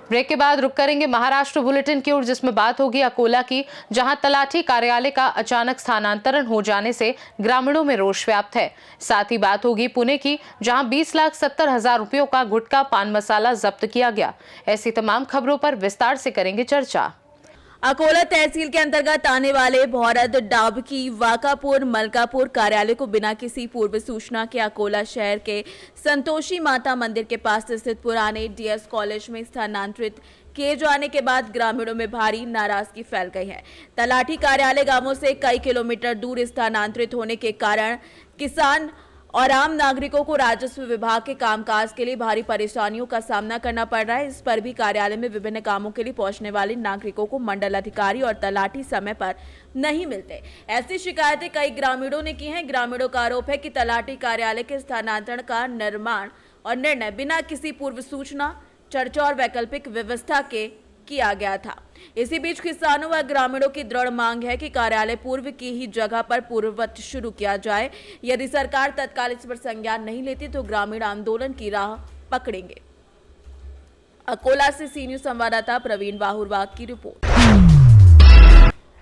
Break के बाद रुक करेंगे महाराष्ट्र बुलेटिन की ओर, जिसमें बात होगी अकोला की, जहां तलाठी कार्यालय का अचानक स्थानांतरण हो जाने से ग्रामीणों में रोष व्याप्त है। साथ ही बात होगी पुणे की, जहां 20,70,000 रुपयों का गुटखा पान मसाला जब्त किया गया। ऐसी तमाम खबरों पर विस्तार से करेंगे चर्चा। अकोला तहसील के अंतर्गत आने वाले भौरद, डाबकी, वाकापुर, मलकापुर कार्यालय को बिना किसी पूर्व सूचना के अकोला शहर के संतोषी माता मंदिर के पास स्थित पुराने डीएस कॉलेज में स्थानांतरित किए जाने के बाद ग्रामीणों में भारी नाराजगी फैल गई है। तलाठी कार्यालय गांवों से कई किलोमीटर दूर स्थानांतरित होने के कारण किसान और आम नागरिकों को राजस्व विभाग के कामकाज के लिए भारी परेशानियों का सामना करना पड़ रहा है। इस पर भी कार्यालय में विभिन्न कामों के लिए पहुंचने वाले नागरिकों को मंडल अधिकारी और तलाठी समय पर नहीं मिलते। ऐसी शिकायतें कई ग्रामीणों ने की हैं। ग्रामीणों का आरोप है कि तलाठी कार्यालय के स्थानांतरण का निर्माण और निर्णय बिना किसी पूर्व सूचना, चर्चा और वैकल्पिक व्यवस्था के किया गया था। इसी बीच किसानों व ग्रामीणों की दृढ़ मांग है कि कार्यालय पूर्व की ही जगह पर पूर्ववत शुरू किया जाए। यदि सरकार तत्काल इस पर संज्ञान नहीं लेती तो ग्रामीण आंदोलन की राह पकड़ेंगे। अकोला से सी न्यूज संवाददाता प्रवीण बाहुरवाग की रिपोर्ट।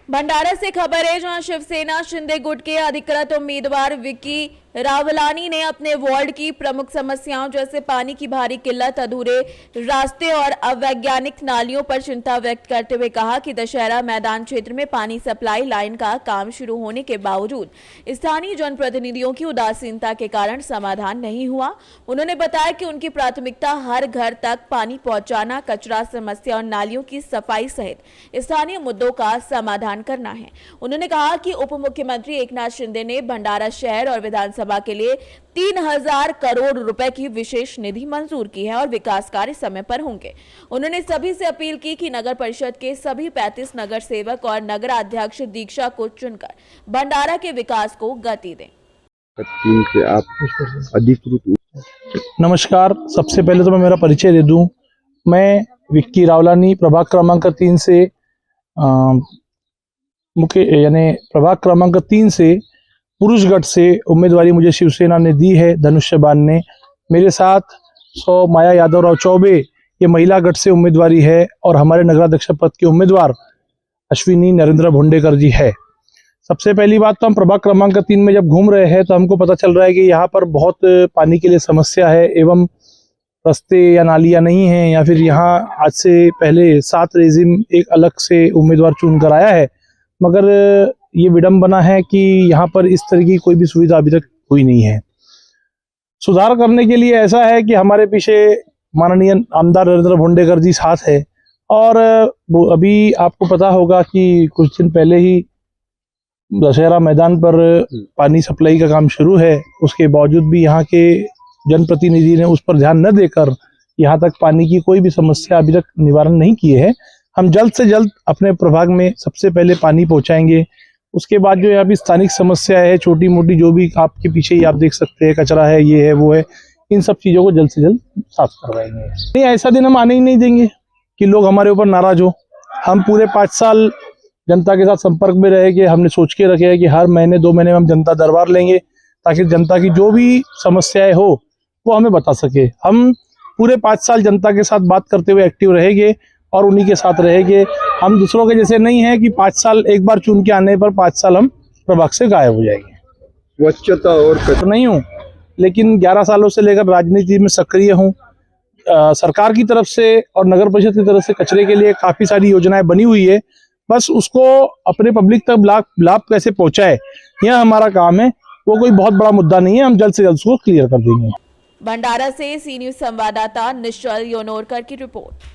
भंडारा से खबर है, जहां शिवसेना शिंदे गुट के अधिकृत उम्मीदवार विक्की रावलानी ने अपने वार्ड की प्रमुख समस्याओं जैसे पानी की भारी किल्लत, अधूरे रास्ते और अवैज्ञानिक नालियों पर चिंता व्यक्त करते हुए कहा कि दशहरा मैदान क्षेत्र में पानी सप्लाई लाइन का काम शुरू होने के बावजूद स्थानीय जनप्रतिनिधियों की उदासीनता के कारण समाधान नहीं हुआ। उन्होंने बताया कि उनकी प्राथमिकता हर घर तक पानी पहुंचाना, कचरा समस्या और नालियों की सफाई सहित स्थानीय मुद्दों का समाधान करना है। उन्होंने कहा कि उप मुख्यमंत्री एकनाथ शिंदे ने भंडारा शहर और विधानसभा के लिए 3,000 करोड़ रुपए की विशेष निधि मंजूर की है और विकास कार्य समय पर होंगे। उन्होंने सभी से अपील की कि नगर परिषद के सभी 35 नगर सेवक और नगर अध्यक्ष दीक्षा को चुनकर भंडारा के विकास को गति दें। से आप अधिकृत। नमस्कार, सबसे पहले तो मैं मेरा परिचय दे दूं। मैं विक्की रावलानी प्रभाग क्रमांक 3 से प्रभाग क्रमांक 3 से पुरुषगढ़ से उम्मीदवारी मुझे शिवसेना ने दी है। धनुष्यबान ने मेरे साथ माया यादवराव चौबे ये महिला गढ़ से उम्मीदवारी है और हमारे नगराध्यक्ष पद के उम्मीदवार अश्विनी नरेंद्र भोंडेकर जी है। सबसे पहली बात तो हम प्रभाग क्रमांक 3 में जब घूम रहे हैं तो हमको पता चल रहा है कि यहाँ पर बहुत पानी के लिए समस्या है एवं रास्ते या नालियाँ नहीं हैं, या फिर यहाँ आज से पहले 7 रेजिम एक अलग से उम्मीदवार चुन कर आया है, मगर ये विडंबना है कि यहाँ पर इस तरह की कोई भी सुविधा अभी तक हुई नहीं है। सुधार करने के लिए ऐसा है कि हमारे पीछे माननीय आमदार नरेंद्र भोंडेकर जी साथ है, और अभी आपको पता होगा कि कुछ दिन पहले ही दशहरा मैदान पर पानी सप्लाई का काम शुरू है। उसके बावजूद भी यहाँ के जनप्रतिनिधि ने उस पर ध्यान न देकर यहाँ तक पानी की कोई भी समस्या अभी तक निवारण नहीं किए है। हम जल्द से जल्द अपने प्रभाग में सबसे पहले पानी पहुँचाएंगे। उसके बाद जो यहाँ भी स्थानिक समस्या है, छोटी मोटी जो भी आपके पीछे ही आप देख सकते हैं, कचरा है, ये है, वो है, इन सब चीज़ों को जल्द से जल्द साफ करवाएंगे। नहीं, ऐसा दिन हम आने ही नहीं देंगे कि लोग हमारे ऊपर नाराज हो। हम पूरे 5 साल जनता के साथ संपर्क में रहे कि हमने सोच के रखे है कि हर महीने 2 महीने में हम जनता दरबार लेंगे, ताकि जनता की जो भी समस्याएं हो वो हमें बता सके। हम पूरे 5 साल जनता के साथ बात करते हुए एक्टिव रहेंगे और उन्हीं के साथ रहेंगे। हम दूसरों के जैसे नहीं है कि 5 साल एक बार चुन के आने पर 5 साल हम प्रभाग से गायब हो जाएंगे। स्वच्छता और तो नहीं हूँ, लेकिन 11 सालों से लेकर राजनीति में सक्रिय हूँ। सरकार की तरफ से और नगर परिषद की तरफ से कचरे के लिए काफी सारी योजनाएं बनी हुई है, बस उसको अपने पब्लिक तक लाभ कैसे पहुंचाए, यह हमारा काम है। वो कोई बहुत बड़ा मुद्दा नहीं है, हम जल्द से जल्द उसको क्लियर कर देंगे। भंडारा से सी न्यूज संवाददाता निश्चल योनोरकर की रिपोर्ट।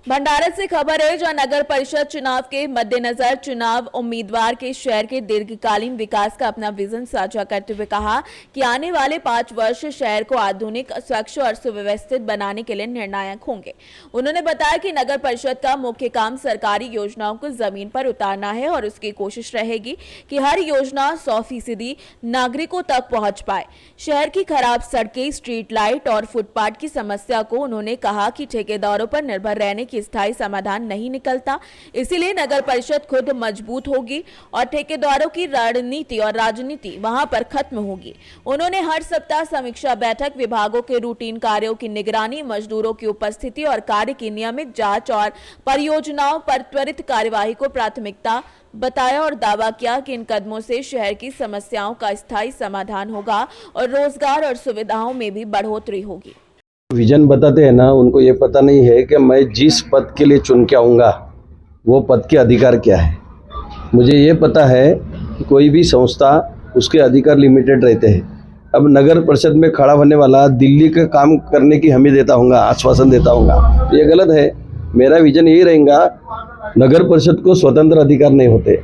भंडारा से खबर है, जहां नगर परिषद चुनाव के मद्देनजर चुनाव उम्मीदवार के शहर के दीर्घकालीन विकास का अपना विजन साझा करते हुए कहा कि आने वाले 5 वर्ष शहर को आधुनिक, स्वच्छ और सुव्यवस्थित बनाने के लिए निर्णायक होंगे। उन्होंने बताया कि नगर परिषद का मुख्य काम सरकारी योजनाओं को जमीन पर उतारना है और उसकी कोशिश रहेगी कि हर योजना 100% नागरिकों तक पहुंच पाए। शहर की खराब सड़कें, स्ट्रीट लाइट और फुटपाथ की समस्या को उन्होंने कहा कि ठेकेदारों पर निर्भर रहने की स्थायी समाधान नहीं निकलता। इसीलिए नगर परिषद खुद मजबूत होगी और ठेकेदारों की रणनीति और राजनीति वहां पर खत्म होगी। उन्होंने हर सप्ताह समीक्षा बैठक, विभागों के रूटीन कार्यों की निगरानी, मजदूरों की उपस्थिति और कार्य की नियमित जांच और परियोजनाओं पर त्वरित कार्यवाही को प्राथमिकता बताया और दावा किया कि इन कदमों से शहर की समस्याओं का स्थायी समाधान होगा और रोजगार और सुविधाओं में भी बढ़ोतरी होगी। विजन बताते हैं ना, उनको ये पता नहीं है कि मैं जिस पद के लिए चुन के आऊँगा वो पद के अधिकार क्या है। मुझे ये पता है कि कोई भी संस्था उसके अधिकार लिमिटेड रहते हैं। अब नगर परिषद में खड़ा होने वाला दिल्ली का काम करने की हमी देता हूँगा, आश्वासन देता हूँगा, ये गलत है। मेरा विजन यही रहेगा, नगर परिषद को स्वतंत्र अधिकार नहीं होते।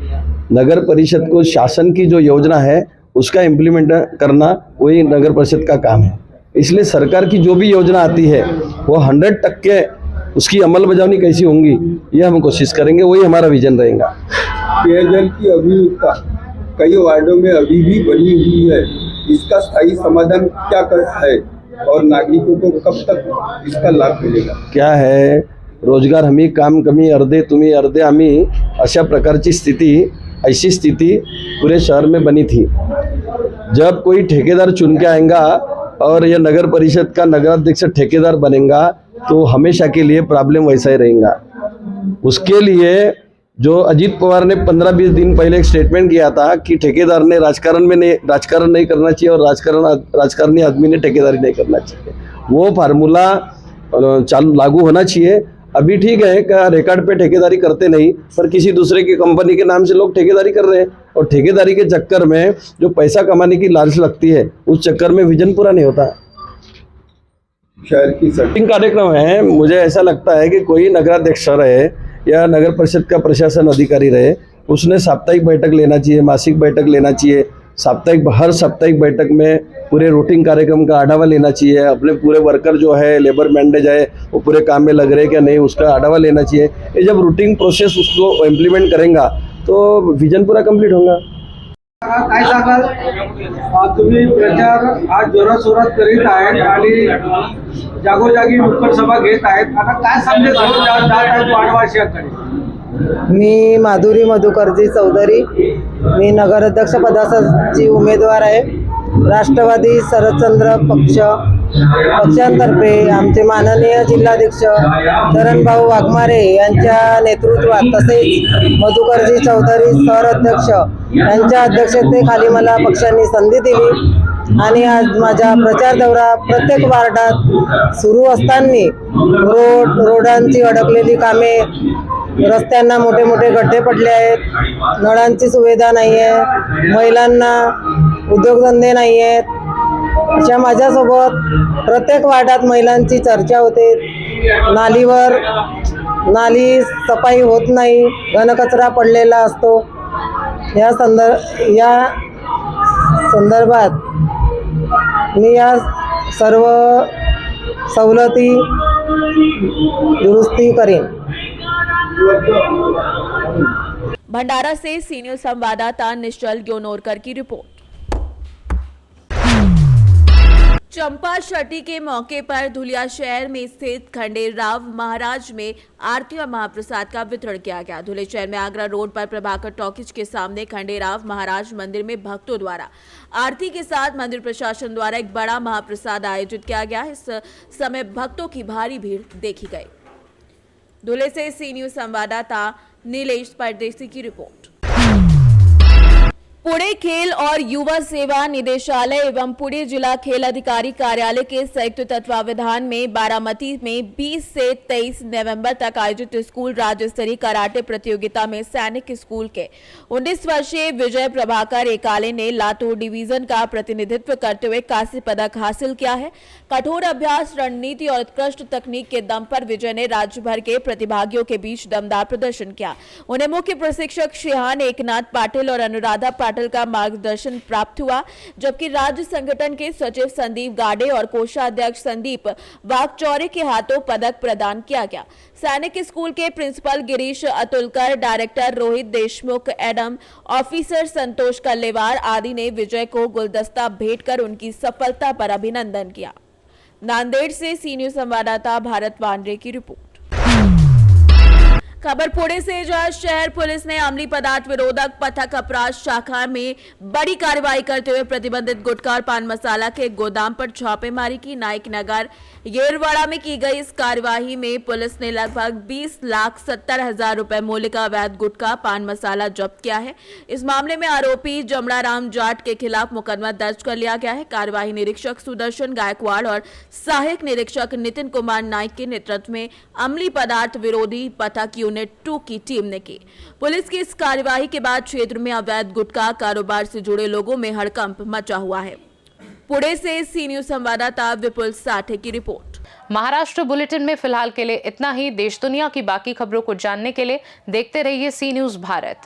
नगर परिषद को शासन की जो योजना है उसका इम्प्लीमेंट करना वही नगर परिषद का काम है। इसलिए सरकार की जो भी योजना आती है वो 100% उसकी अमलबजावनी कैसी होंगी ये हम कोशिश करेंगे, वही हमारा विजन रहेगा। पेयजल की अभिमुखता कई वार्डों में अभी भी बनी हुई है, इसका स्थायी समाधान क्या है और नागरिकों को कब तक इसका लाभ मिलेगा? क्या है, रोजगार हमी, काम कमी, अर्धे तुम्ही अर्धे आम्ही, अशा प्रकारची स्थिति, ऐसी स्थिति पूरे शहर में बनी थी। जब कोई ठेकेदार चुन के आएगा और यह नगर परिषद का नगराध्यक्ष ठेकेदार बनेगा तो हमेशा के लिए प्रॉब्लम वैसा ही रहेगा। उसके लिए जो अजीत पवार ने 15-20 दिन पहले एक स्टेटमेंट किया था कि ठेकेदार ने राजकारण नहीं करना चाहिए और राजकारणी आदमी ने ठेकेदारी नहीं करना चाहिए, वो फार्मूला चालू लागू होना चाहिए। अभी ठीक है क्या रिकॉर्ड पे ठेकेदारी करते नहीं, पर किसी दूसरे की कंपनी के नाम से लोग ठेकेदारी कर रहे हैं और ठेकेदारी के चक्कर में जो पैसा कमाने की लालच लगती है उस चक्कर में विजन पूरा नहीं होता। शहर की सेटिंग कार्यक्रम है, मुझे ऐसा लगता है कि कोई नगराध्यक्ष रहे या नगर परिषद का प्रशासन अधिकारी रहे, उसने साप्ताहिक बैठक लेना चाहिए, मासिक बैठक लेना चाहिए। हर साप्ताहिक बैठक में पूरे रूटीन कार्यक्रम का आढावा लेना चाहिए। अपने पूरे वर्कर जो है, लेबर मैंडेज है, वो पूरे काम में लग रहे हैं क्या नहीं, उसका आढावा लेना चाहिए। ये जब रूटीन प्रोसेस उसको इम्प्लीमेंट करेंगा तो विजन पूरा कंप्लीट होगा। काय सांगाल, तुम्ही प्रचार आज जोराशोरात करीत आहेत आणि जागोजागी नुक्कड सभा घेत आहेत, आता काय संदेश जात आहेत वाडवासियांकडे? मी माधुरी मधुकरजी चौधरी, मी नगराध्यक्ष पदाची उमेदवार आहे। राष्ट्रवादी शरदचंद्र पक्षांतर्फे आमचे माननीय जिल्हाध्यक्ष धरणभाऊ वाघमारे यांच्या नेतृत्वात तसेच मधुकरजी चौधरी सहअध्यक्ष यांच्या अध्यक्षतेखाली मला पक्षांनी संधी दिली आणि आज माझा प्रचार दौरा प्रत्येक वार्डात सुरू असताना रोडांची अडकलेली कामे, रस्त्यांना मोठे मोठे गड्डे पडले आहेत, नळांची सुविधा नाही आहे, महिलांना उद्योगधंदे नाही आहेत, अशा माझ्यासोबत प्रत्येक वार्डात महिलांची चर्चा होते। नाली सफाई होत नाही, घनकचरा पडलेला असतो। या संदर्भात मी या सर्व सवलती दुरुस्ती करेन। भंडारा से सीनियर संवाददाता निश्चल ग्योनोरकर की रिपोर्ट। चंपा छठी के मौके पर धुलिया शहर में स्थित खंडेराव महाराज में आरती और महाप्रसाद का वितरण किया गया। धुले शहर में आगरा रोड पर प्रभाकर टॉकीज के सामने खंडेराव महाराज मंदिर में भक्तों द्वारा आरती के साथ मंदिर प्रशासन द्वारा एक बड़ा महाप्रसाद आयोजित किया गया। इस समय भक्तों की भारी भीड़ देखी गई। धुले से सी न्यूज संवाददाता नीलेश परदेसी की रिपोर्ट। पुणे खेल और युवा सेवा निदेशालय एवं पुणे जिला खेल अधिकारी कार्यालय के संयुक्त तत्वावधान में बारामती में 20 से 23 नवंबर तक आयोजित स्कूल राज्य स्तरीय कराटे प्रतियोगिता में सैनिक स्कूल के 19 वर्षीय विजय प्रभाकर एकाले ने लातूर डिवीजन का प्रतिनिधित्व करते हुए कांस्य पदक हासिल किया है। कठोर अभ्यास, रणनीति और उत्कृष्ट तकनीक के दम पर विजय ने राज्य भर के प्रतिभागियों के बीच दमदार प्रदर्शन किया। उन्हें मुख्य प्रशिक्षक शिहान एकनाथ पाटिल और अनुराधा पाटिल का मार्गदर्शन प्राप्त हुआ, जबकि राज्य संगठन के सचिव संदीप गाडे और कोषाध्यक्ष संदीप वाघचौरे के हाथों पदक प्रदान किया गया। सैनिक स्कूल के principal Girish Atulkar, director Rohit Deshmukh, admin officer Santosh Kallewar आदि ने विजय को गुलदस्ता भेंट कर उनकी सफलता पर अभिनंदन किया। नांदेड़ से सी न्यूज संवाददाता भारत वांड्रे की रिपोर्ट। खबर पुणे से, जहां शहर पुलिस ने अमली पदार्थ विरोधक पथक अपराध शाखा में बड़ी कार्रवाई करते हुए प्रतिबंधित गुटखा और पान मसाला के गोदाम पर छापेमारी की। नाइक नगर येरवाड़ा में की गई इस कार्यवाही में पुलिस ने लगभग 20,70,000 रुपए मूल्य का अवैध गुटखा पान मसाला जब्त किया है। इस मामले में आरोपी जमड़ा राम जाट के खिलाफ मुकदमा दर्ज कर लिया गया है। कार्यवाही निरीक्षक सुदर्शन गायकवाड़ और सहायक निरीक्षक नितिन कुमार नाइक के नेतृत्व में अमली पदार्थ विरोधी पथक यूनिट 2 की टीम ने की। पुलिस की इस कार्यवाही के बाद क्षेत्र में अवैध गुटखा कारोबार से जुड़े लोगों में हड़कंप मचा हुआ है। पुणे से सी न्यूज संवाददाता विपुल साठे की रिपोर्ट। महाराष्ट्र बुलेटिन में फिलहाल के लिए इतना ही। देश दुनिया की बाकी खबरों को जानने के लिए देखते रहिए सी न्यूज भारत।